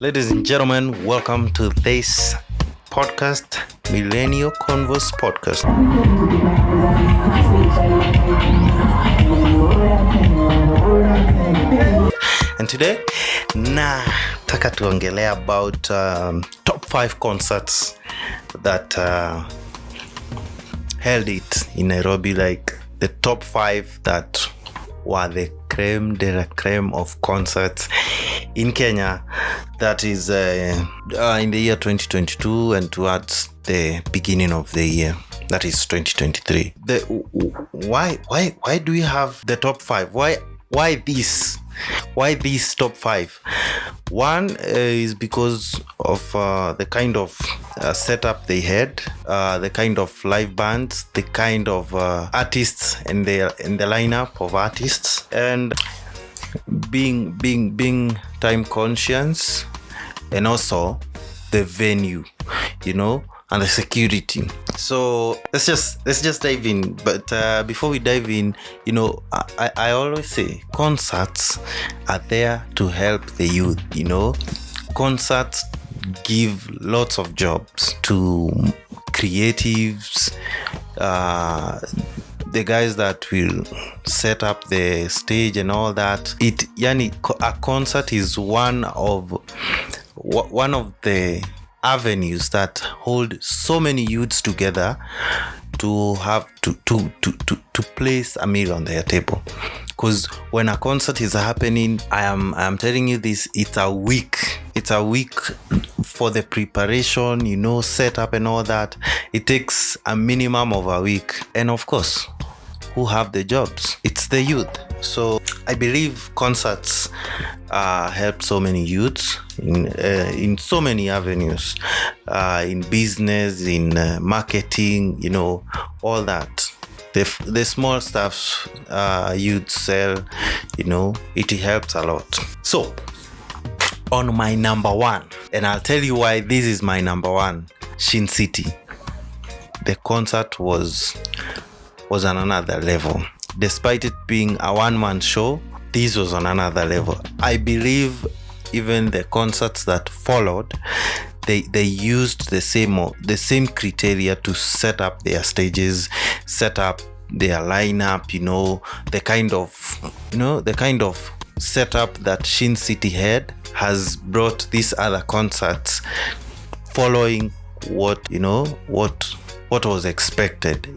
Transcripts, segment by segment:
Ladies and gentlemen, welcome to this podcast, Millennial Converse Podcast. And today, nataka tuongelea about top 5 concerts that held it in Nairobi, like the top 5 that were the creme de la creme of concerts in Kenya. That is in the year 2022 and towards the beginning of the year, that is 2023. Why do we have the top 5? Why these top 5? One is because of the kind of setup they had, the kind of live bands, the kind of artists and the lineup of artists, and being time conscious, and also the venue, and the security. So let's just dive in. But before we dive in, I always say concerts are there to help the youth. Concerts give lots of jobs to creatives, the guys that will set up the stage and all that. A concert is one of the avenues that hold so many youths together to have to place a meal on their table. Because when a concert is happening, I am telling you this, it's a week for the preparation, setup and all that. It takes a minimum of a week. And of course, who have the jobs? It's the youth. So I believe concerts help so many youths in so many avenues, in business, in marketing, all that. The small stuff youth sell, it helps a lot. So on my number one, and I'll tell you why this is my number one, Shin City. The concert was on another level. Despite it being a one-man show, this was on another level. I believe even the concerts that followed, they used the same criteria to set up their stages, set up their lineup, the kind of setup that Shin City had has brought these other concerts following what was expected.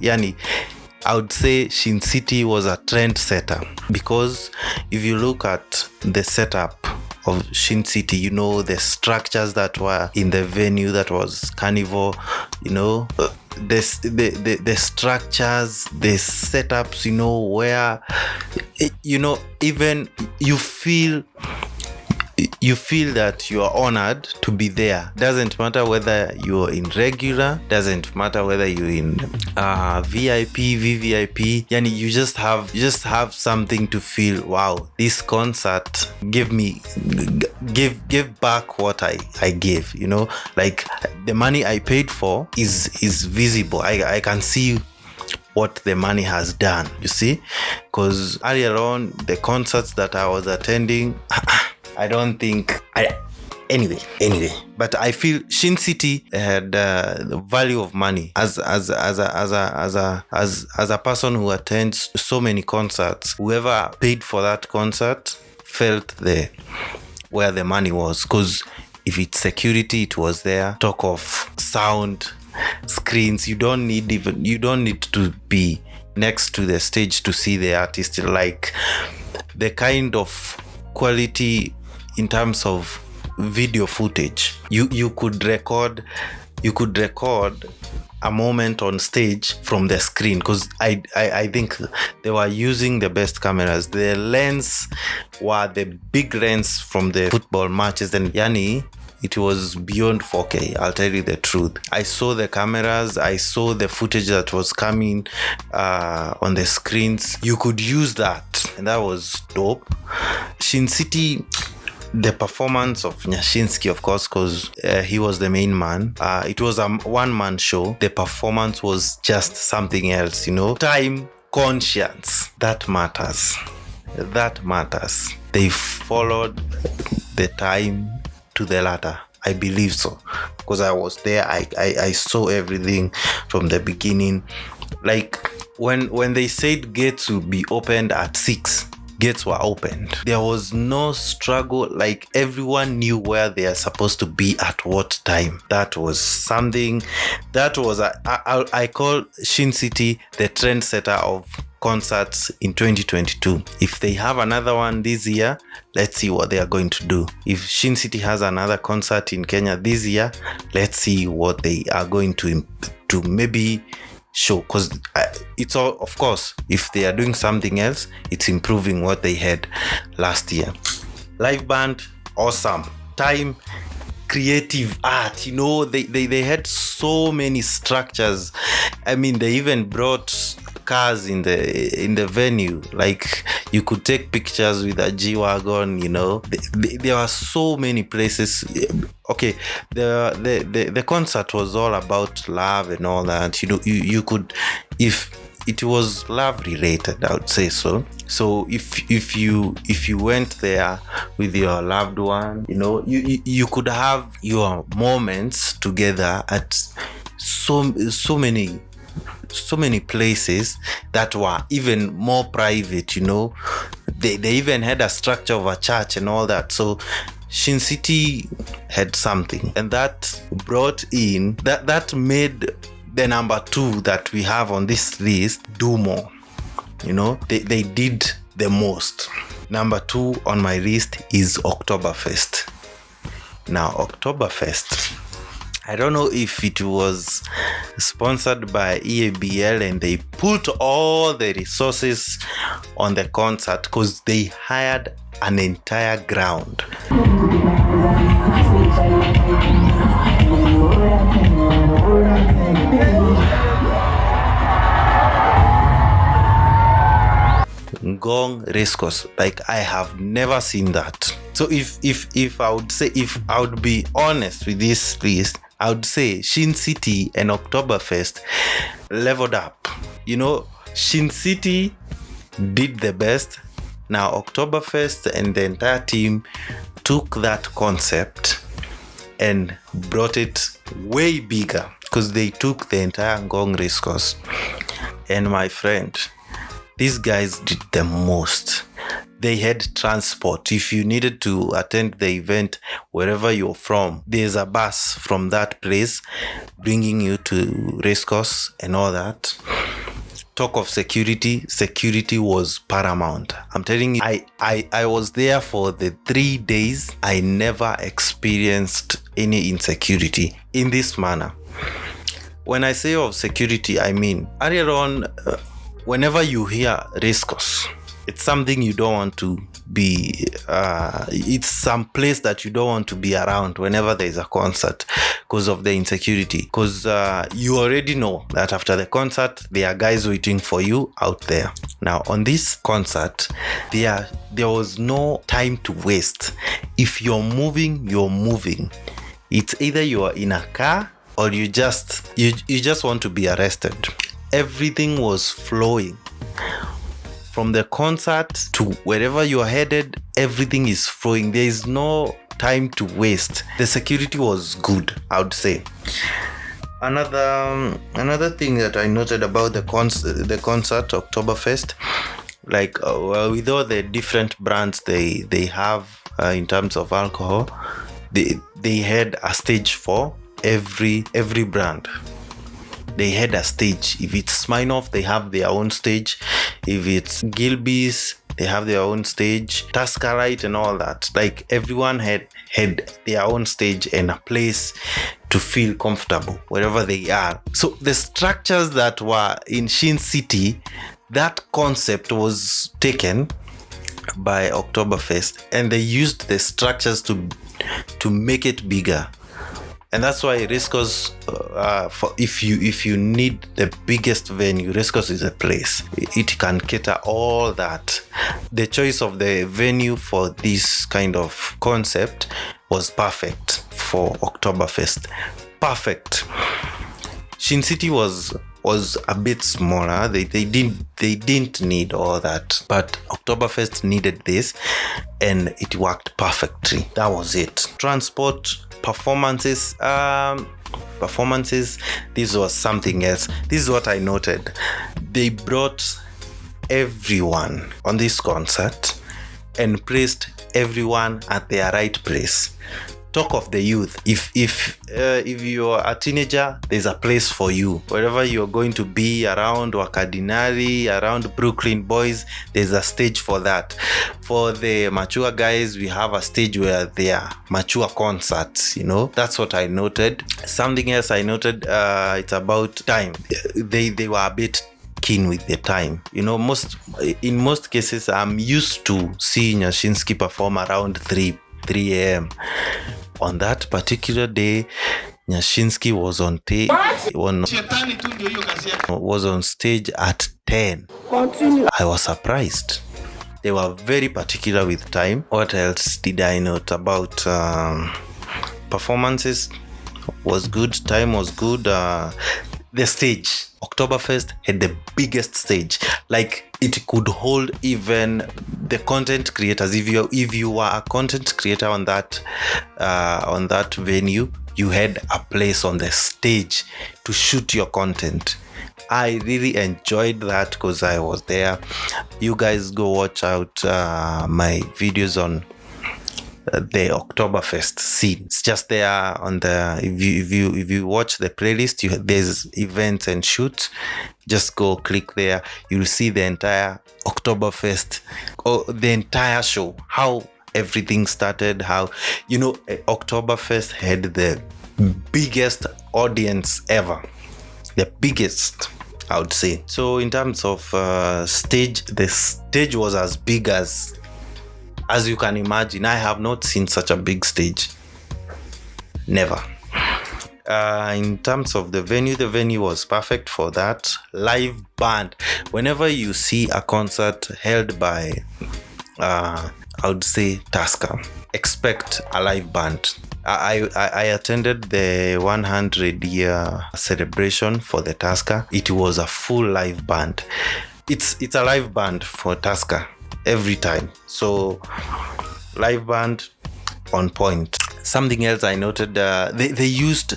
I would say Shin City was a trendsetter, because if you look at the setup of Shin City, the structures that were in the venue, that was carnival, the structures, the setups, where even you feel that you are honored to be there. Doesn't matter whether you're in regular, doesn't matter whether you're in VIP, VVIP. You just have something to feel, wow, this concert give back what I gave, like the money I paid for is visible. I can see what the money has done, you see, because earlier on the concerts that I was attending, I don't think anyway, but I feel Shin City had the value of money. As a person who attends so many concerts, whoever paid for that concert felt where the money was, because if it's security, it was there. Talk of sound, screens, you don't need to be next to the stage to see the artist. Like the kind of quality in terms of video footage, you could record a moment on stage from the screen, because I think they were using the best cameras. The lens were the big lens from the football matches, and it was beyond 4K. I'll tell you the truth. I saw the cameras, I saw the footage that was coming on the screens. You could use that, and that was dope. Shin City, the performance of Nyashinsky, of course, because he was the main man. It was a one-man show. The performance was just something else, Time conscience, that matters. They followed the time to the latter. I believe so, because I was there. I saw everything from the beginning. Like when they said gates will be opened at 6, gates were opened. There was no struggle. Like everyone knew where they are supposed to be at what time. That was something. That was I call Shin City the trendsetter of concerts in 2022. If they have another one this year, let's see what they are going to do. If Shin City has another concert in Kenya this year, let's see what they are going to maybe show, because it's all, of course, if they are doing something else, it's improving what they had last year. Live band, awesome. Time, creative art, they had so many structures. I mean, they even brought cars in the venue. Like you could take pictures with a G-Wagon. There are so many places. Okay, the concert was all about love and all that. You could, if it was love related, I would say so. So if you went there with your loved one, you could have your moments together at so many places that were even more private. They even had a structure of a church and all that. So Shin City had something, and that brought in that made the number 2 that we have on this list do more. They did the most. Number 2 on my list is Oktoberfest. Now, Oktoberfest, I don't know if it was sponsored by EABL and they put all the resources on the concert, because they hired an entire ground. Ngong Racecourse, like I have never seen that. So if I would be honest with this list, I would say Shin City and Oktoberfest leveled up. Shin City did the best. Now Oktoberfest and the entire team took that concept and brought it way bigger, because they took the entire Ngong Racecourse. And my friend, these guys did the most. They had transport. If you needed to attend the event wherever you're from, there's a bus from that place bringing you to Racecourse and all that. Talk of security was paramount. I'm telling you, I was there for the 3 days. I never experienced any insecurity in this manner. When I say of security, I mean earlier on, whenever you hear Racecourse, it's something you don't want to be, it's some place that you don't want to be around whenever there is a concert, because of the insecurity. Because you already know that after the concert, there are guys waiting for you out there. Now, on this concert, there was no time to waste. If you're moving, you're moving. It's either you are in a car or you just want to be arrested. Everything was flowing. From the concert to wherever you are headed, everything is flowing. There is no time to waste. The security was good, I would say. Another thing that I noted about the concert Oktoberfest, like with all the different brands they have in terms of alcohol, they had a stage for every brand. They had a stage. If it's Smirnoff, they have their own stage. If it's Gilbey's, they have their own stage. Tuscarite and all that. Like everyone had their own stage and a place to feel comfortable wherever they are. So the structures that were in Shin City, that concept was taken by Oktoberfest, and they used the structures to make it bigger. And that's why Racecourse, if you need the biggest venue, Racecourse is a place. It can cater all that. The choice of the venue for this kind of concept was perfect for Oktoberfest. Perfect. Shin City was was a bit smaller. They didn't need all that, but Oktoberfest needed this, and it worked perfectly. That was it. Transport, performances. This was something else. This is what I noted. They brought everyone on this concert and placed everyone at their right place. Talk of the youth. If you're a teenager, there's a place for you. Wherever you're going to be, around Wakadinari, around Brooklyn Boys, there's a stage for that. For the mature guys, we have a stage where they are mature concerts, That's what I noted. Something else I noted, it's about time. They were a bit keen with the time. In most cases, I'm used to seeing a Shin City perform around 3 a.m. On that particular day, Nyashinsky was on stage at 10. Continue. I was surprised. They were very particular with time. What else did I note about performances? Was good. Time was good. The stage. Oktoberfest had the biggest stage. Like, it could hold even the content creators. If you were a content creator on that venue, you had a place on the stage to shoot your content. I really enjoyed that because I was there. You guys go watch out my videos on the Oktoberfest scene. It's just there on the if you watch the playlist, there's events and shoots. Just go click there. You'll see the entire Oktoberfest, or the entire show, how everything started, how Oktoberfest had the biggest audience ever. The biggest, I would say. So in terms of stage, the stage was as big as you can imagine. I have not seen such a big stage. Never. In terms of the venue was perfect for that. Live band. Whenever you see a concert held by, I would say, Tusker, expect a live band. I attended the 100-year celebration for the Tusker. It was a full live band. It's a live band for Tusker every time. So live band on point. Something else I noted, they used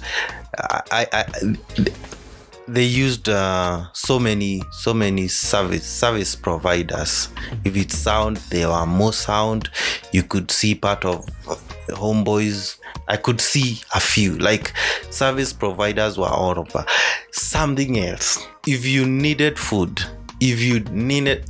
so many service providers. If it's sound, there were more sound. You could see part of Homeboys. I could see a few, like, service providers were all over. Something else, if you needed food, if you needed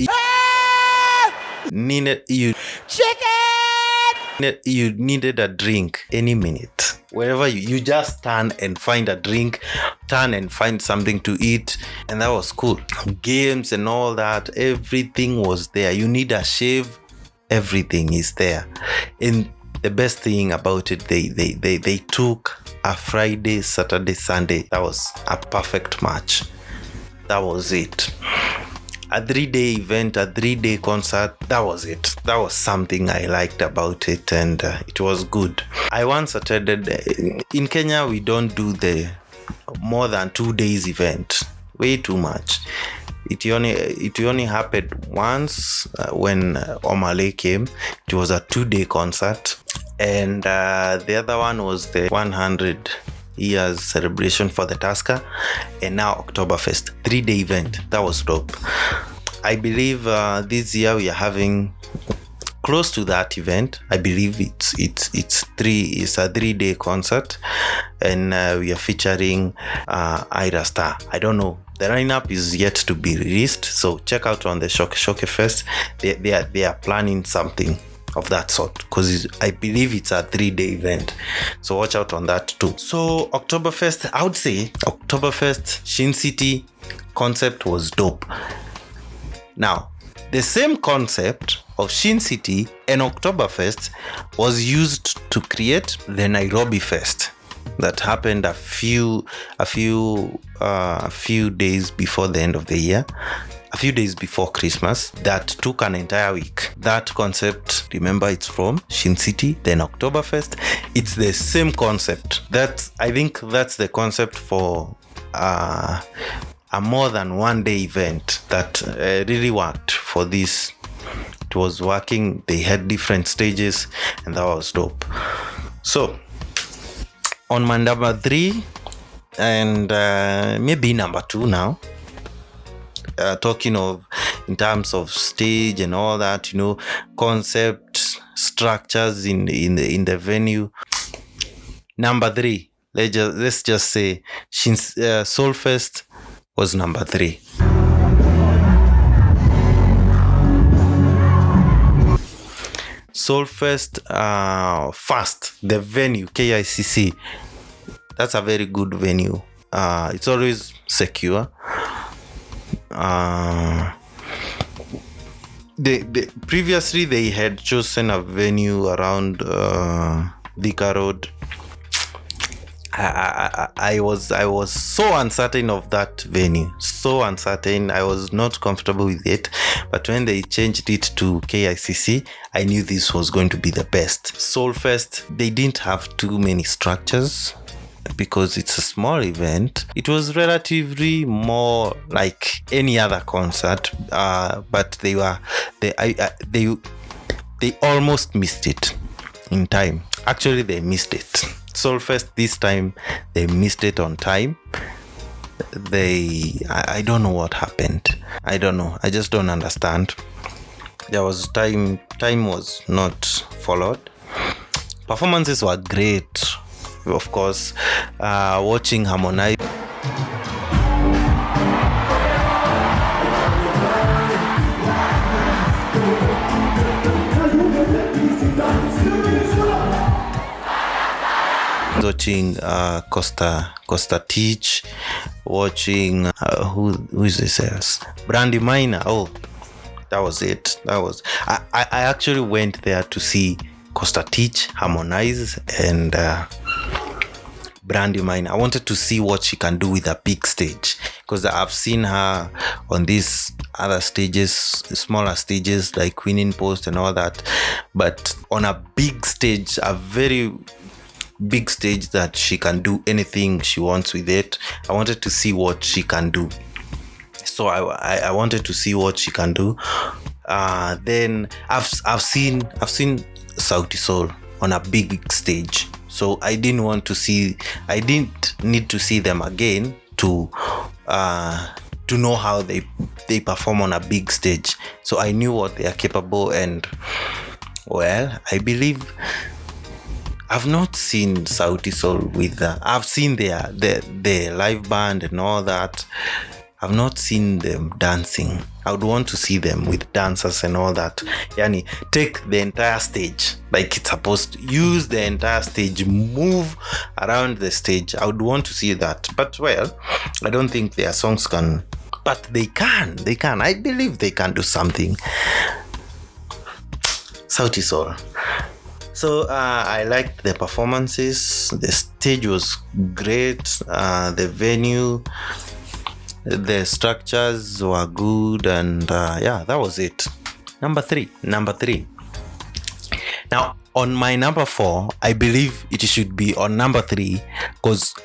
you needed a drink any minute, wherever you just turn and find a drink, turn and find something to eat, and that was cool. Games and all that, everything was there. You need a shave, everything is there. And the best thing about it, they took a Friday, Saturday, Sunday. That was a perfect match. That was it. A 3-day event, a 3-day concert, that was it. That was something I liked about it, and it was good. I once attended, in Kenya, we don't do the more than 2 days event. Way too much. It only happened once when Omale came. It was a 2-day concert, and the other one was the 100 years celebration for the Tusker, and now Oktoberfest 3-day event. That was dope. I believe this year we are having close to that event. I believe it's a 3-day concert, and we are featuring Ira Star. I don't know, the lineup is yet to be released, so check out on the Solfest. They are planning something of that sort, because I believe it's a 3-day event, so watch out on that too. So Oktoberfest, I would say Oktoberfest Shin City concept was dope. Now, the same concept of Shin City and Oktoberfest was used to create the Nairobi Fest that happened a few days before the end of the year, a few days before Christmas, that took an entire week. That concept, remember, it's from Shin City, then Oktoberfest. It's the same concept. I think that's the concept for a more than one day event that really worked for this. It was working. They had different stages, and that was dope. So on my number 3 and maybe number 2 now, talking of in terms of stage and all that, concept structures in the venue. Number 3, let's just say Solfest was number 3. Solfest, first, the venue, KICC, that's a very good venue. It's always secure. Previously they had chosen a venue around Thika Road. I was so uncertain of that venue, so uncertain. I was not comfortable with it, but when they changed it to KICC, I knew this was going to be the best. Solfest, they didn't have too many structures because it's a small event. It was relatively more like any other concert, but they almost missed it in time. Actually, they missed it. Solfest this time, they missed it on time. I don't know what happened. I don't know. I just don't understand. There was time was not followed. Performances were great, of course. Watching Harmonize. Watching Costa Teach, watching who is this else? Brandy Minor. Oh, that was it. I actually went there to see Costa Teach, Harmonize, and Brandy Minor. I wanted to see what she can do with a big stage, because I've seen her on these other stages, smaller stages like Winning Post and all that, but on a big stage, a very big stage that she can do anything she wants with it. I wanted to see what she can do. So I wanted to see what she can do. Then I've seen Sauti Sol on a big stage. So I didn't need to see them again to know how they perform on a big stage. So I knew what they are capable, and well, I believe I've not seen Sauti Sol with that. I've seen their live band and all that. I've not seen them dancing. I would want to see them with dancers and all that. Yani, take the entire stage like it's supposed to. Use the entire stage. Move around the stage. I would want to see that. But well, I don't think their songs can. But they can. I believe they can do something. Sauti Sol. So I liked the performances. The stage was great. The venue, the structures were good, and that was it. Number three. Now on my number 4, I believe it should be on number 3, because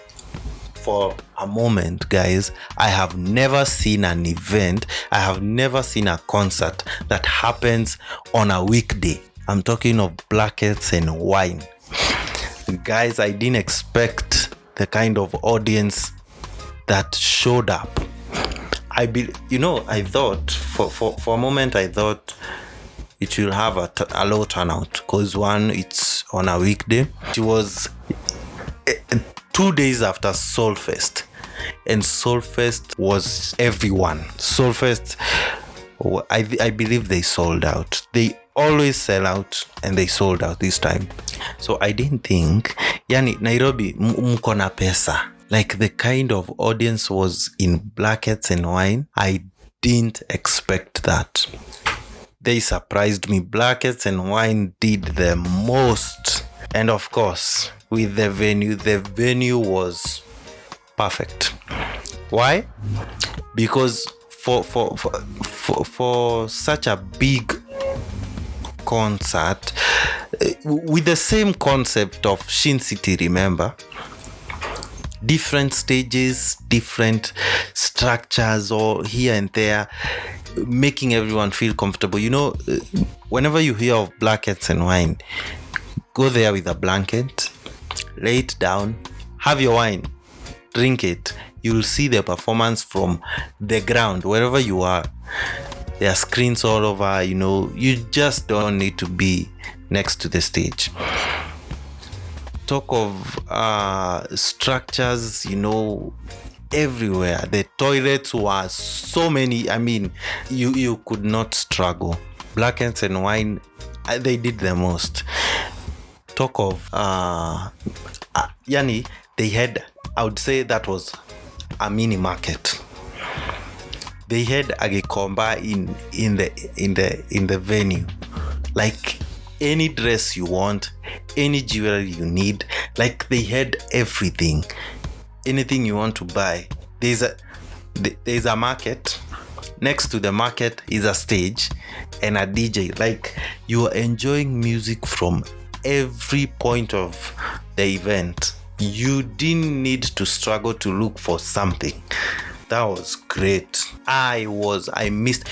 for a moment, guys, I have never seen an event, I have never seen a concert that happens on a weekday. I'm talking of Blackets and Wine. Guys, I didn't expect the kind of audience that showed up. I thought for a moment, I thought it will have a low turnout, because one, it's on a weekday. It was 2 days after Solfest, and Solfest was everyone. Solfest, I believe they sold out. They always sell out, and they sold out this time. So I didn't think, Nairobi mko na pesa. Like the kind of audience was in Blackets and Wine, I didn't expect that. They surprised me. Blackets and Wine did the most. And of course, with the venue was perfect. Why? Because for such a big concert, with the same concept of Shin City, remember? different stages, different structures, or here and there, making everyone feel comfortable. Whenever you hear of blankets and wine, go there with a blanket, lay it down, have your wine, drink it. You'll see the performance from the ground, wherever you are. There are screens all over, you just don't need to be next to the stage. Talk of structures, everywhere. The toilets were so many. I mean, you could not struggle. Blankets and wine, they did the most. Talk of they had, I would say that was a mini market. They had Agikomba in the venue. Like any dress you want, any jewelry you need, like they had everything. Anything you want to buy. There's a market. Next to the market is a stage and a DJ. Like you are enjoying music from every point of the event. You didn't need to struggle to look for something. That was great. I missed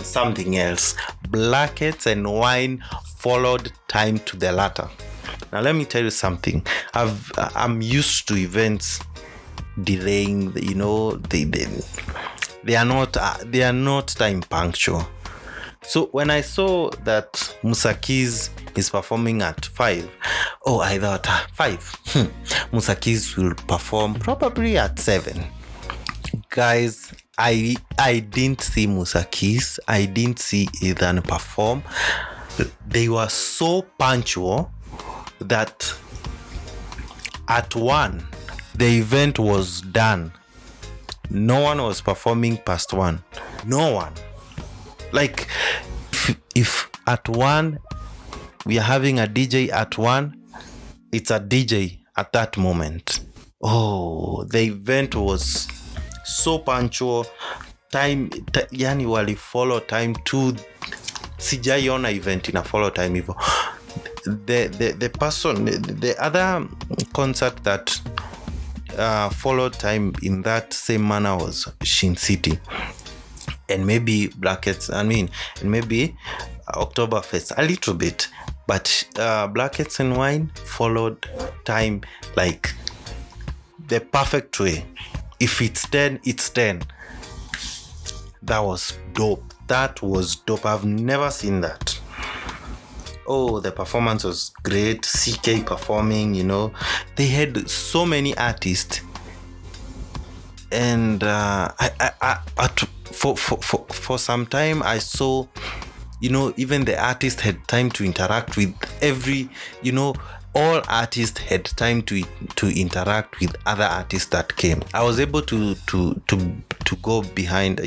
something else. Blankets and wine followed time to the latter. Now let me tell you something. I'm used to events delaying. They are not time punctual. So when I saw that Musakis is performing at 5, I thought 5. Musakis will perform probably at 7. Guys, I didn't see Musakis. I didn't see Ethan perform. They were so punctual that at 1 the event was done. No one was performing past 1. No one. Like if at 1 we are having a DJ at 1, it's a DJ at that moment. The event was so punctual. Time yani wali follow time to sijaiona event ina follow time hivyo. The other concert that followed time in that same manner was Shin City. And maybe maybe Oktoberfest a little bit, but blankets and wine followed time like the perfect way. If it's 10, it's 10. That was dope. I've never seen that. The performance was great. CK performing, they had so many artists, and for some time I saw, even the artist had time to interact with all artists had time to interact with other artists that came. I was able to go behind,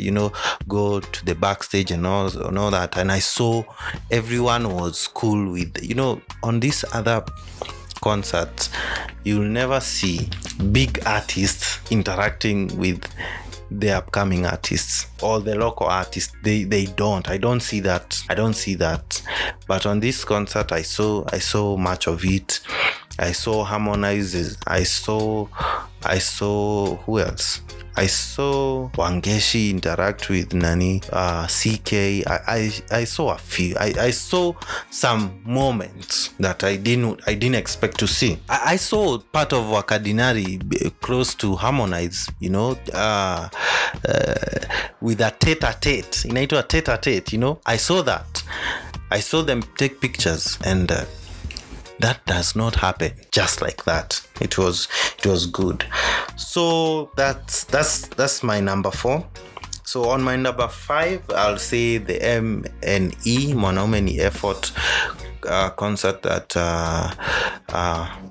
go to the backstage and all that, and I saw everyone was cool with, on these other concerts you'll never see big artists interacting with the upcoming artists or the local artists. I don't see that. But on this concert I saw much of it. I saw Harmonizes. I saw who else? I saw Wangeshi interact with CK. I saw a few. I saw some moments that I didn't expect to see. I saw part of Wakadinari close to Harmonize, with a tete-a-tete. Inaitwa tete-a-tete, I saw that. I saw them take pictures, and that does not happen just like that. It was good. So that's my number 4. So on my number 5, I'll say the MNE Monomony Effort concert that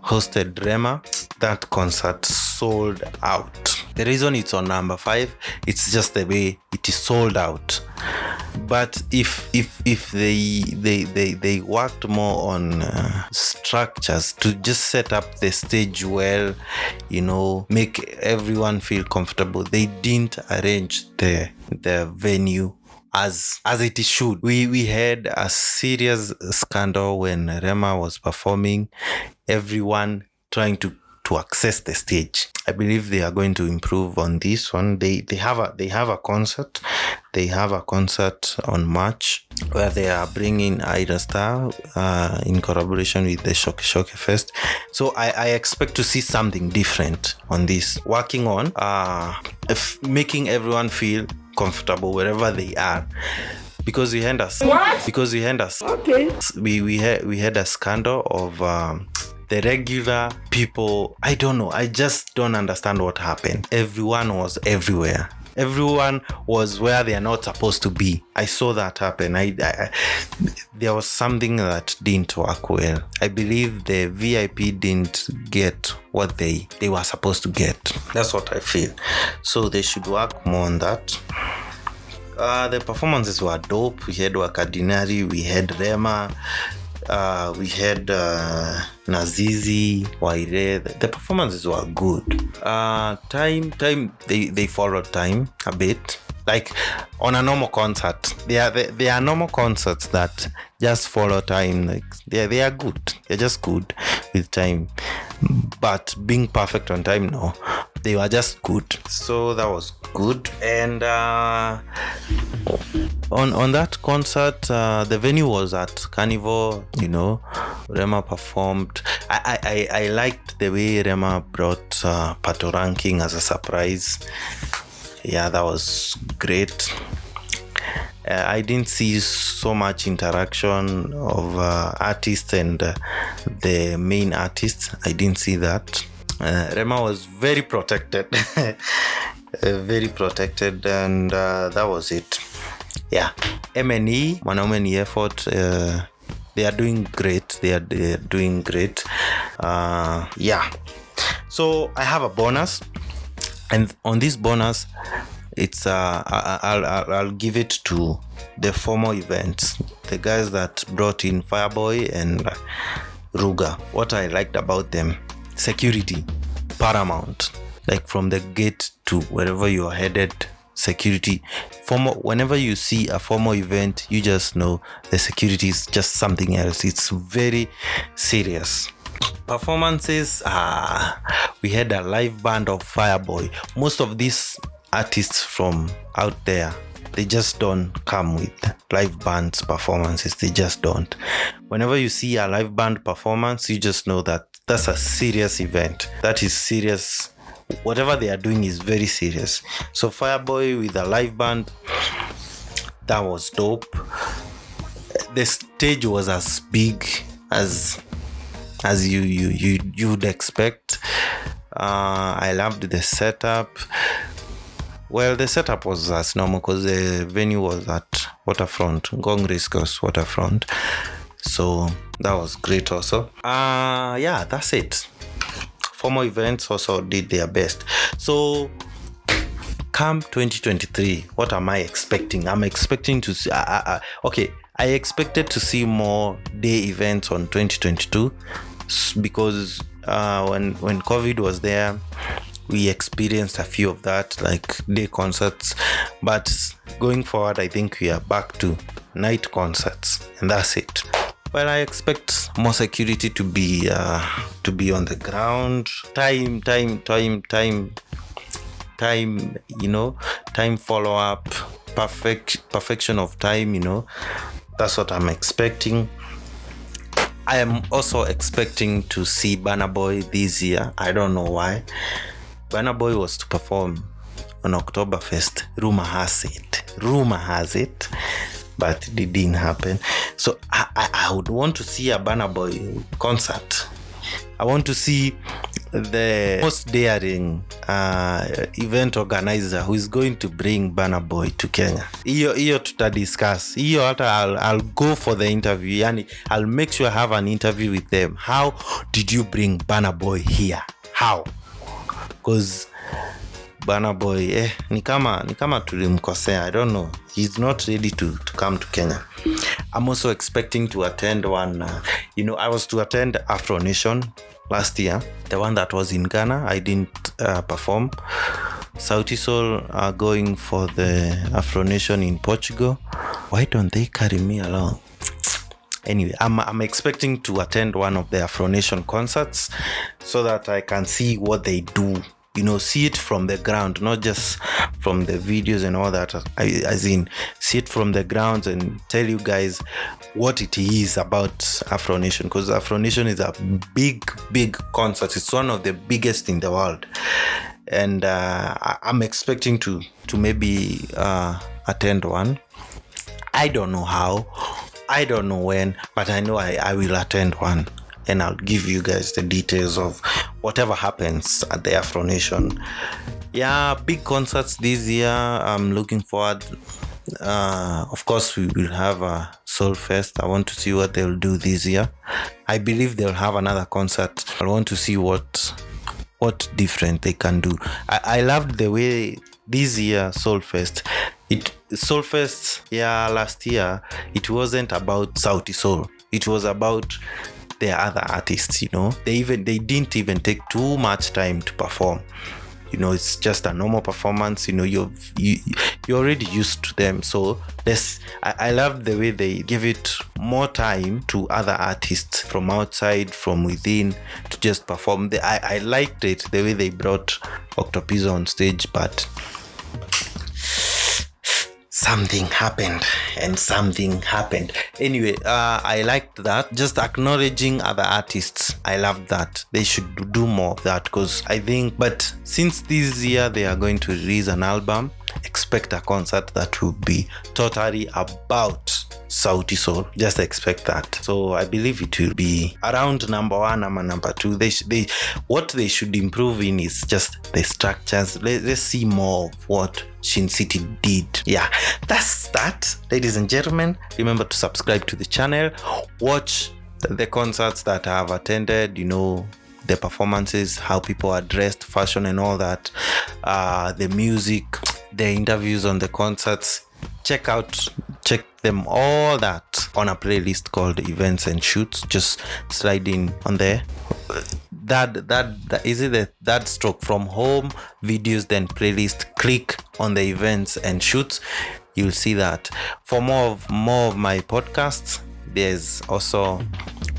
hosted Rema. That concert sold out. The reason it's on number 5, it's just the way it is sold out. But if they worked more on structures to just set up the stage well, make everyone feel comfortable, they didn't arrange the venue as it should. We had a serious scandal when Rema was performing. Everyone trying to to access the stage. I believe they are going to improve on this one. They have a concert. They have a concert on March where they are bringing Ida Star in collaboration with the Oktoberfest. So I expect to see something different on this, working on making everyone feel comfortable wherever they are. Because we had us. Okay. We had a scandal of the regular people. I don't know. I just don't understand what happened. Everyone was everywhere. Everyone was where they are not supposed to be. I saw that happen. There was something that didn't work well. I believe the VIP didn't get what they were supposed to get. That's what I feel. So they should work more on that. The performances were dope. We had Wakadinari, we had Rema, we had Nazizi, Waire. The performances were good. Time, they followed time a bit. Like on a normal concert. They are normal concerts that just follow time. Like they are good. They're just good with time. But being perfect on time, no. They were just good. So that was good. And on that concert, the venue was at Carnival, Rema performed. I liked the way Rema brought Pato Ranking as a surprise. Yeah, that was great. I didn't see so much interaction of artists and the main artist. I didn't see that. Rema was very protected. Very protected, and that was it. Yeah. MNE, Monomony effort, they are doing great. They are doing great. Yeah. So I have a bonus, and on this bonus, it's I'll give it to the former events, the guys that brought in Fireboy and Ruga. What I liked about them, security, paramount. Like from the gate to wherever you are headed, security. Whenever you see a formal event, you just know the security is just something else. It's very serious. Performances, we had a live band of Fireboy. Most of these artists from out there, they just don't come with live bands performances. They just don't. Whenever you see a live band performance, you just know that that's a serious event. That is serious. Whatever they are doing is very serious. So Fireboy with a live band, that was dope. The stage was as big as you would expect. I loved the setup. Well, the setup was as normal because the venue was at Waterfront, Ngong Race Course Waterfront. So that was great also. Yeah, that's it. Formal events also did their best. So come 2023, what am I expecting? I'm expecting to see I expected to see more day events on 2022 because when COVID was there, we experienced a few of that, like day concerts. But going forward, I think we are back to night concerts, and that's it. Well, I expect more security to be on the ground. Time, time follow-up, perfection of time, that's what I'm expecting. I am also expecting to see Burna Boy this year. I don't know why. Burna Boy was to perform on Oktoberfest. Rumor has it, but it didn't happen. So I would want to see a Burna Boy concert. I want to see the most daring event organizer who is going to bring Burna Boy to Kenya. Hiyo tutadiscuss. Hiyo hata I'll go for the interview. Yani I'll make sure I have an interview with them. How did you bring Burna Boy here? How? Because Burna Boy ni kama tulimkosea. I don't know. He's not ready to come to Kenya. I'm also expecting to attend one. I was to attend Afro Nation last year. The one that was in Ghana, I didn't perform. Sauti Sol are going for the Afro Nation in Portugal. Why don't they carry me along? Anyway, I'm expecting to attend one of the Afro Nation concerts so that I can see what they do. See it from the ground, not just from the videos and all that. As in, see it from the ground and tell you guys what it is about Afro Nation, because Afro Nation is a big concert. It's one of the biggest in the world, and I'm expecting to maybe attend one. I don't know how, I don't know when, but I know I will attend one. And I'll give you guys the details of whatever happens at the Afro Nation. Yeah, big concerts this year. I'm looking forward. Of course, we will have a Solfest. I want to see what they'll do this year. I believe they'll have another concert. I want to see what different they can do. I loved the way this year Solfest. Last year, it wasn't about Sauti Sol. It was about their other artists. They didn't even take too much time to perform. It's just a normal performance. You're already used to them. So I love the way they give it more time to other artists from outside, from within, to just perform. I liked it, the way they brought Oktoberfest on stage, but something happened. Anyway, I liked that. Just acknowledging other artists. I love that. They should do more of that, because I think, but since this year they are going to release an album, expect a concert that will be totally about Sauti Sol. Just expect that. So I believe it will be around number 1 or number 2. What they should improve in is just the structures. Let's see more of what Shin City did. Yeah, that's that. Ladies and gentlemen, remember to subscribe to the channel. Watch the concerts that I have attended, the performances, how people are dressed, fashion and all that, the music, the interviews on the concerts. Check them all that on a playlist called Events and Shoots. Just slide in on there. That is it, that stroke from home videos, then playlist. Click on the Events and Shoots. You'll see that. For more of my podcasts, there's also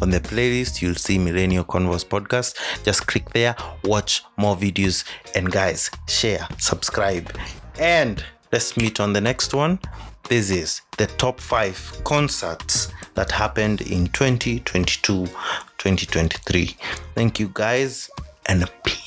on the playlist, you'll see Millennial Converse podcast. Just click there, watch more videos, and guys, share, subscribe, and let's meet on the next one. This is the top 5 concerts that happened in 2022-2023. Thank you guys, and peace.